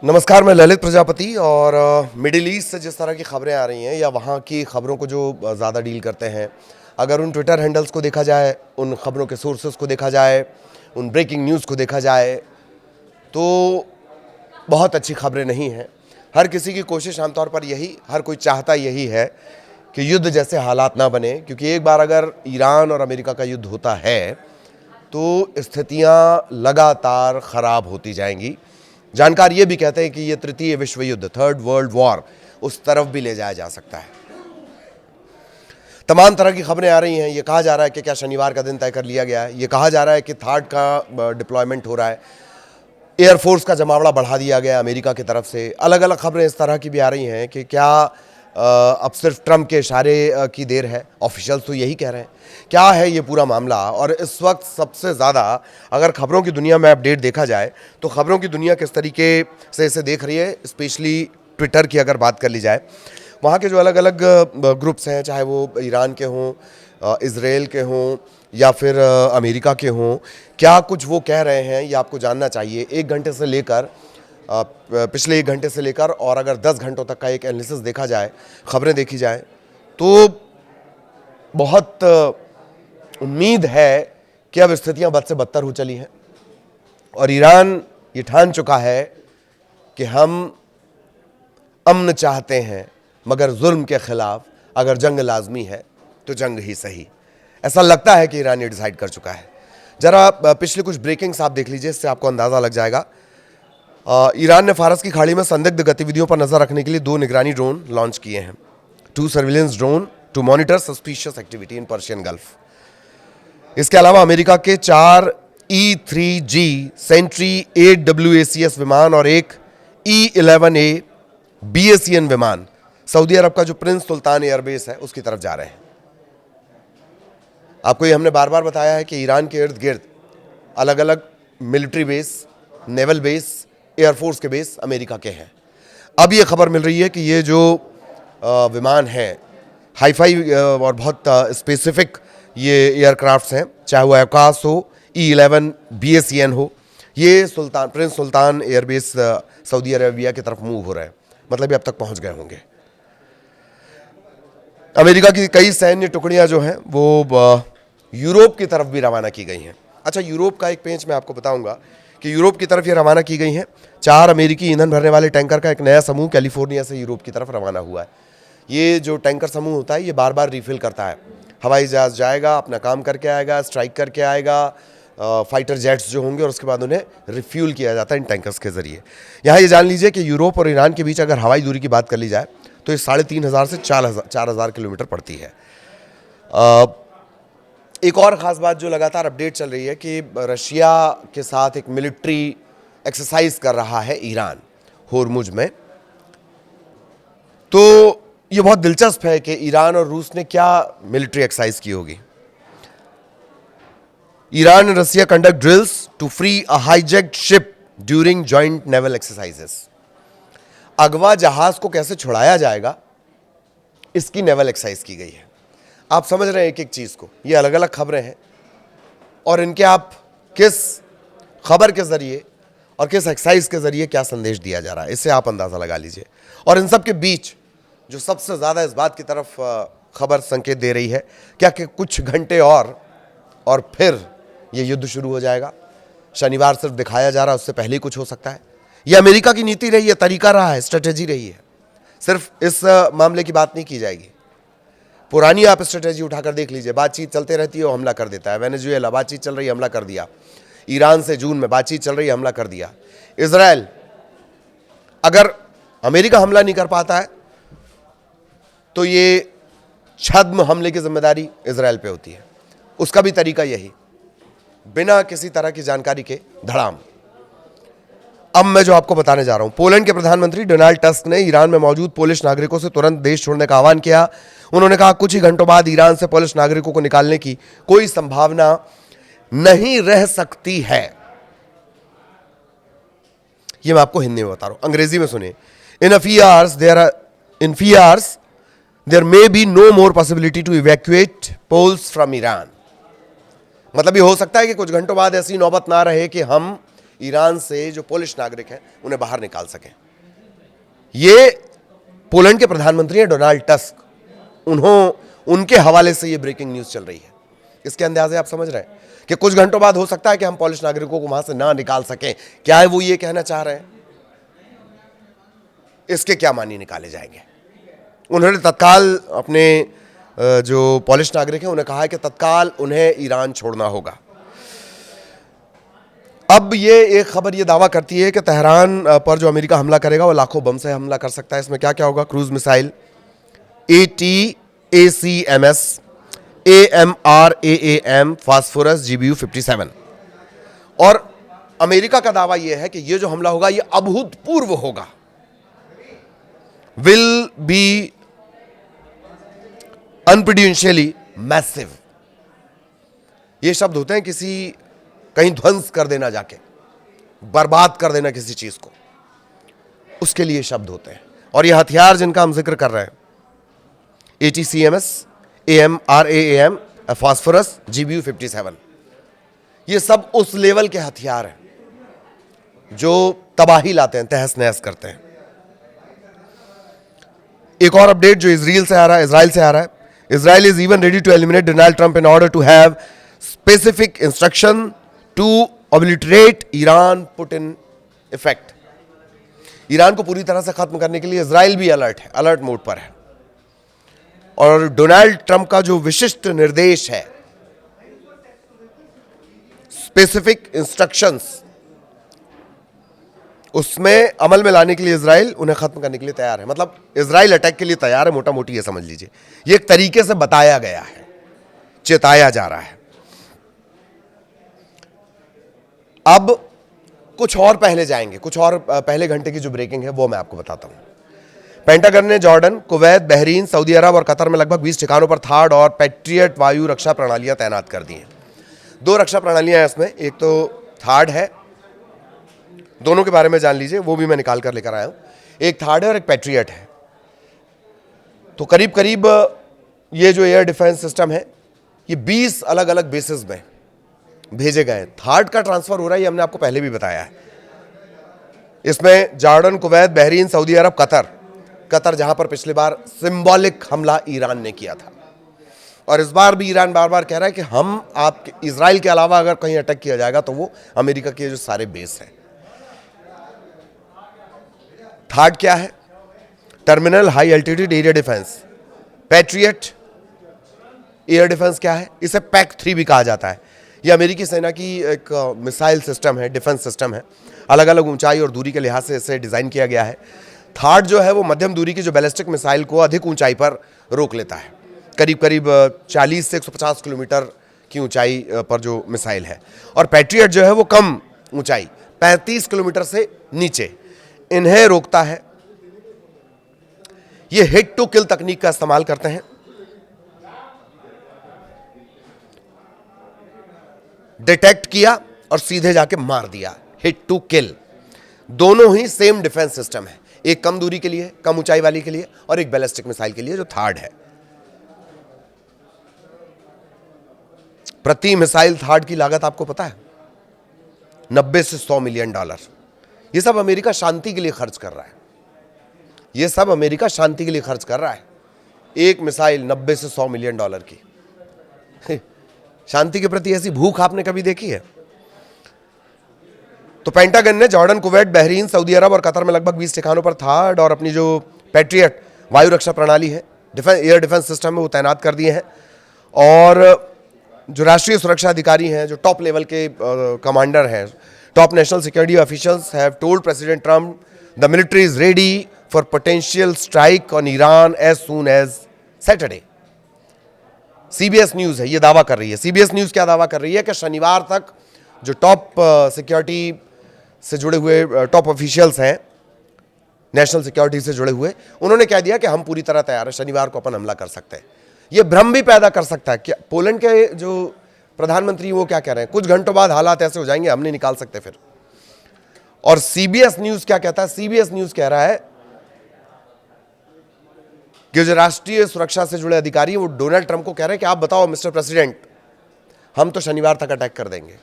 नमस्कार, मैं ललित प्रजापति और मिडिल ईस्ट से जिस तरह की खबरें आ रही हैं या वहाँ की खबरों को जो ज़्यादा डील करते हैं, अगर उन ट्विटर हैंडल्स को देखा जाए, उन खबरों के सोर्सेस को देखा जाए, उन ब्रेकिंग न्यूज़ को देखा जाए, तो बहुत अच्छी खबरें नहीं हैं। हर किसी की कोशिश आमतौर पर हर कोई चाहता यही है कि युद्ध जैसे हालात ना बने, क्योंकि एक बार अगर ईरान और अमेरिका का युद्ध होता है तो स्थितियाँ लगातार ख़राब होती जाएंगी। जानकार ये भी कहते हैं कि ये तृतीय विश्व युद्ध, थर्ड वर्ल्ड वॉर, उस तरफ भी ले जाया जा सकता है। तमाम तरह की खबरें आ रही हैं। ये कहा जा रहा है कि क्या शनिवार का दिन तय कर लिया गया है। ये कहा जा रहा है कि थार्ड का डिप्लॉयमेंट हो रहा है। एयरफोर्स का जमावड़ा बढ़ा दिया गया अमेरिका की तरफ से। अलग अलग खबरें इस तरह की भी आ रही हैं कि क्या अब सिर्फ ट्रंप के इशारे की देर है। ऑफिशियल्स तो यही कह रहे हैं। क्या है ये पूरा मामला? और इस वक्त सबसे ज़्यादा अगर खबरों की दुनिया में अपडेट देखा जाए तो खबरों की दुनिया किस तरीके से इसे देख रही है, स्पेशली ट्विटर की अगर बात कर ली जाए, वहाँ के जो अलग अलग ग्रुप्स हैं, चाहे वो ईरान के हों, इज़राइल के हों या फिर अमेरिका के हों, क्या कुछ वो कह रहे हैं ये आपको जानना चाहिए। एक घंटे से लेकर पिछले 1 घंटे से लेकर और अगर 10 घंटों तक का एक एनालिसिस देखा जाए, खबरें देखी जाए, तो बहुत उम्मीद है कि अब स्थितियां बद से बदतर हो चली हैं और ईरान ये ठान चुका है कि हम अमन चाहते हैं, मगर जुल्म के खिलाफ अगर जंग लाजमी है तो जंग ही सही। ऐसा लगता है कि ईरान ये डिसाइड कर चुका है। जरा पिछले कुछ ब्रेकिंग्स आप देख लीजिए, इससे आपको अंदाज़ा लग जाएगा। ईरान ने फारस की खाड़ी में संदिग्ध गतिविधियों पर नजर रखने के लिए 2 निगरानी ड्रोन लॉन्च किए हैं। 2 surveillance drone to monitor suspicious activity in Persian Gulf. इसके अलावा अमेरिका के 4 E-3G सेंट्री AWACS विमान और एक E-11A BACN विमान सऊदी अरब का जो प्रिंस सुल्तान एयरबेस है उसकी तरफ जा रहे हैं। आपको ये हमने बार बार बताया है कि ईरान के इर्द गिर्द अलग अलग military base, naval base, air force के बेस अमेरिका के हैं। अब ये खबर मिल रही है कि ये जो विमान है, हाईफाई और बहुत स्पेसिफिक ये एयरक्राफ्ट्स हैं, चाहे वो अवकाश हो, E-11 BACN हो, ये प्रिंस सुल्तान एयरबेस सऊदी अरेबिया की तरफ मूव हो रहे हैं। मतलब ये अब तक पहुंच गए होंगे। अमेरिका की कई सैन्य टुकड़ियां जो हैं वो यूरोप की तरफ भी रवाना की गई हैं। अच्छा, यूरोप का एक पेज मैं आपको बताऊंगा कि यूरोप की तरफ ये रवाना की गई हैं। 4 अमेरिकी ईंधन भरने वाले टैंकर का एक नया समूह कैलिफोर्निया से यूरोप की तरफ रवाना हुआ है। ये जो टैंकर समूह होता है ये बार बार रिफिल करता है। हवाई जहाज जाएगा, अपना काम करके आएगा, स्ट्राइक करके आएगा, फाइटर जेट्स जो होंगे और उसके बाद उन्हें रिफ्यूल किया जाता है इन टैंकर्स के जरिए। यहाँ ये जान लीजिए कि यूरोप और ईरान के बीच अगर हवाई दूरी की बात कर ली जाए तो ये 3,500 से 4,000 किलोमीटर पड़ती है। एक और ख़ास बात जो लगातार अपडेट चल रही है कि रशिया के साथ एक मिलिट्री एक्सरसाइज कर रहा है ईरान होर्मुज में। तो ये बहुत दिलचस्प है कि ईरान और रूस ने क्या मिलिट्री एक्सरसाइज की होगी। Iran and Russia conduct drills to free a hijacked ship during joint naval exercises. अगवा जहाज को कैसे छुड़ाया जाएगा, इसकी नेवल एक्सरसाइज की गई है। आप समझ रहे हैं एक एक चीज को। ये अलग अलग खबरें हैं और इनके आप किस खबर के जरिए और किस एक्सरसाइज के जरिए क्या संदेश दिया जा रहा है, इससे आप अंदाजा लगा लीजिए। और इन सब के बीच जो सबसे ज्यादा इस बात की तरफ खबर संकेत दे रही है क्या कि कुछ घंटे और फिर ये युद्ध शुरू हो जाएगा। शनिवार सिर्फ दिखाया जा रहा है, उससे पहले ही कुछ हो सकता है। यह अमेरिका की नीति रही है, तरीका रहा है, स्ट्रेटेजी रही है। सिर्फ इस मामले की बात नहीं की जाएगी। पुरानी आप स्ट्रेटेजी उठाकर देख लीजिए। बातचीत चलते रहती है, वो हमला कर देता है। वेनेजुएला बातचीत चल रही है, हमला कर दिया। ईरान से जून में बातचीत चल रही है, हमला कर दिया। इजराइल, अगर अमेरिका हमला नहीं कर पाता है तो ये छद्म हमले की जिम्मेदारी इजराइल पे होती है। उसका भी तरीका यही, बिना किसी तरह की जानकारी के धड़ाम। अब मैं जो आपको बताने जा रहा हूं, पोलैंड के प्रधानमंत्री डोनाल्ड टस्क ने ईरान में मौजूद पोलिश नागरिकों से तुरंत देश छोड़ने का आह्वान किया। उन्होंने कहा कुछ ही घंटों बाद ईरान से पोलिश नागरिकों को निकालने की कोई संभावना नहीं रह सकती है। यह मैं आपको हिंदी में बता रहा हूं, अंग्रेजी में सुनिए। इन a few hours there may be no more possibility to evacuate Poles from Iran। मतलब ये हो सकता है कि कुछ घंटों बाद ऐसी नौबत ना रहे कि हम ईरान से जो पोलिश नागरिक हैं उन्हें बाहर निकाल सकें। ये पोलैंड के प्रधानमंत्री हैं डोनाल्ड टस्क, उनके हवाले से ये ब्रेकिंग न्यूज चल रही है। इसके अंदाजे आप समझ रहे हैं कि कुछ घंटों बाद हो सकता है कि हम पोलिश नागरिकों को वहां से ना निकाल सकें। क्या है वो ये कहना चाह रहे हैं, इसके क्या मानी निकाले जाएंगे। उन्होंने तत्काल अपने जो पोलिश नागरिक हैं उन्हें कहा है कि तत्काल उन्हें ईरान छोड़ना होगा। अब ये एक खबर ये दावा करती है कि तेहरान पर जो अमेरिका हमला करेगा वो लाखों बम से हमला कर सकता है। इसमें क्या क्या होगा, cruise missile ATACMS, AMRAAM, phosphorus, GBU-57। और अमेरिका का दावा यह है कि ये जो हमला होगा ये अभूतपूर्व होगा, विल बी अनप्रेसिडेंशियली मैसिव। ये शब्द होते हैं किसी कहीं ध्वंस कर देना, जाके बर्बाद कर देना किसी चीज को, उसके लिए शब्द होते हैं। और ये हथियार जिनका हम जिक्र कर रहे हैं, ATCMS, AMRAAM, फास्फोरस, GBU-57, ये सब उस लेवल के हथियार हैं जो तबाही लाते हैं, तहस नहस करते हैं। एक और अपडेट जो इजराइल से आ रहा है, Israel is even ready to eliminate Donald Trump in order to have specific instruction to obliterate Iran put in effect। Iran को पूरी तरह से खत्म करने के लिए इजराइल भी अलर्ट मोड पर है। और डोनाल्ड ट्रंप का जो विशिष्ट निर्देश है, स्पेसिफिक इंस्ट्रक्शंस, उसमें अमल में लाने के लिए इजराइल उन्हें खत्म करने के लिए तैयार है। मतलब इजराइल अटैक के लिए तैयार है, मोटा मोटी ये समझ लीजिए। ये एक तरीके से बताया गया है, चेताया जा रहा है। अब कुछ और पहले जाएंगे, कुछ और पहले घंटे की जो ब्रेकिंग है वो मैं आपको बताता हूं। पेंटागन ने जॉर्डन, कुवैत, बहरीन, सऊदी अरब और कतर में लगभग 20 ठिकानों पर थार्ड और पैट्रियट वायु रक्षा प्रणालियां तैनात कर दी हैं। 2 रक्षा प्रणालियां हैं इसमें, एक तो थार्ड है, दोनों के बारे में जान लीजिए, वो भी मैं निकाल कर लेकर आया हूं। एक थार्ड है और एक पैट्रियट है। तो करीब करीब ये जो एयर डिफेंस सिस्टम है ये 20 अलग अलग बेसिस में भेजे गए हैं। थार्ड का ट्रांसफर हो रहा है, ये हमने आपको पहले भी बताया है। इसमें जॉर्डन, कुवैत, बहरीन, सऊदी अरब, कतर जहां पर पिछली बार सिंबॉलिक हमला ईरान ने किया था, और इस बार भी ईरान बार बार कह रहा है कि हम आपके इजराइल के अलावा अगर कहीं अटैक किया जाएगा तो वो अमेरिका के जो सारे बेस हैं। थर्ड क्या है, terminal high altitude area defence. Patriot air defence क्या है, इसे PAC-3 भी कहा जाता है। यह अमेरिकी सेना की एक मिसाइल सिस्टम है, डिफेंस सिस्टम है। अलग अलग ऊंचाई और दूरी के लिहाज से इसे डिजाइन किया गया है। थर्ड जो है वो मध्यम दूरी की जो बैलिस्टिक मिसाइल को अधिक ऊंचाई पर रोक लेता है, करीब करीब 40 से 150 किलोमीटर की ऊंचाई पर जो मिसाइल है। और पैट्रियट जो है वो कम ऊंचाई 35 किलोमीटर से नीचे इन्हें रोकता है। ये हिट टू किल तकनीक का इस्तेमाल करते हैं। डिटेक्ट किया और सीधे जाके मार दिया, हिट टू किल। दोनों ही सेम डिफेंस सिस्टम है, एक कम दूरी के लिए, कम ऊंचाई वाली के लिए, और एक बैलिस्टिक मिसाइल के लिए जो थर्ड है। प्रति मिसाइल थर्ड की लागत आपको पता है, 90 से 100 मिलियन डॉलर। ये सब अमेरिका शांति के लिए खर्च कर रहा है। ये सब अमेरिका शांति के लिए खर्च कर रहा है। एक मिसाइल 90 से 100 मिलियन डॉलर की। शांति के प्रति ऐसी भूख आपने कभी देखी है? तो पेंटागन ने जॉर्डन, कुवैत, बहरीन, सऊदी अरब और कतर में लगभग 20 ठिकानों पर थर्ड और अपनी जो पैट्रियट वायु रक्षा प्रणाली है, एयर डिफेंस सिस्टम है, वो तैनात कर दिए हैं। और जो राष्ट्रीय सुरक्षा अधिकारी हैं, जो टॉप लेवल के कमांडर हैं, top national security officials have told President Trump the military is ready for potential strike on Iran as soon as Saturday. CBS news है, ये दावा कर रही है। CBS न्यूज क्या दावा कर रही है कि शनिवार तक जो टॉप सिक्योरिटी से जुड़े हुए टॉप ऑफिशियल्स हैं, नेशनल सिक्योरिटी से जुड़े हुए, उन्होंने कह दिया कि हम पूरी तरह तैयार हैं, शनिवार को अपन हमला कर सकते हैं। ये भ्रम भी पैदा कर सकता है। क्या पोलैंड के जो प्रधानमंत्री वो क्या कह रहे हैं, कुछ घंटों बाद हालात ऐसे हो जाएंगे हम नहीं निकाल सकते फिर। और CBS न्यूज क्या कहता है, CBS न्यूज कह रहा है कि जो राष्ट्रीय सुरक्षा से जुड़े अधिकारी वो डोनाल्ड ट्रंप को कह रहे हैं कि आप बताओ मिस्टर प्रेसिडेंट, हम तो शनिवार तक अटैक कर देंगे।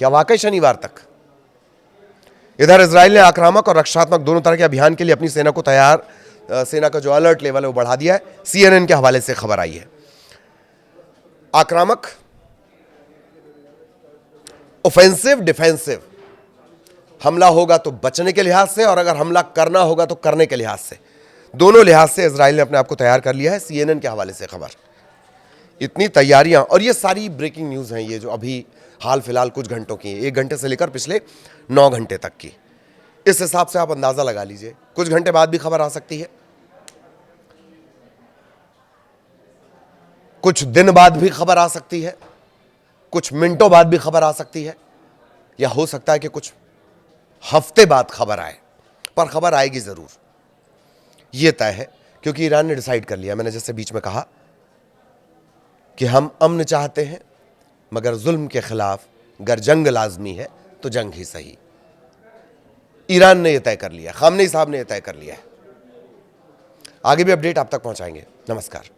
क्या वाकई शनिवार तक? इधर इजराइल ने आक्रामक और रक्षात्मक दोनों तरह के अभियान के लिए अपनी सेना को तैयार, सेना का जो अलर्ट लेवल है वो बढ़ा दिया है। CNN के हवाले से खबर आई है। आक्रामक, ऑफेंसिव, डिफेंसिव, हमला होगा तो बचने के लिहाज से, और अगर हमला करना होगा तो करने के लिहाज से, दोनों लिहाज से इजराइल ने अपने आप को तैयार कर लिया है। CNN के हवाले से खबर। इतनी तैयारियां, और ये सारी ब्रेकिंग न्यूज हैं, ये जो अभी हाल फिलहाल कुछ घंटों की, 1 घंटे से लेकर पिछले 9 घंटे तक की। इस हिसाब से आप अंदाजा लगा लीजिए, कुछ घंटे बाद भी खबर आ सकती है, कुछ दिन बाद भी खबर आ सकती है, कुछ मिनटों बाद भी खबर आ सकती है, या हो सकता है कि कुछ हफ्ते बाद खबर आए, पर खबर आएगी जरूर, यह तय है। क्योंकि ईरान ने डिसाइड कर लिया, मैंने जैसे बीच में कहा कि हम अमन चाहते हैं, मगर जुल्म के खिलाफ अगर जंग लाजमी है तो जंग ही सही। ईरान ने यह तय कर लिया, खामनेई साहब ने यह तय कर लिया है। आगे भी अपडेट आप तक पहुंचाएंगे। नमस्कार।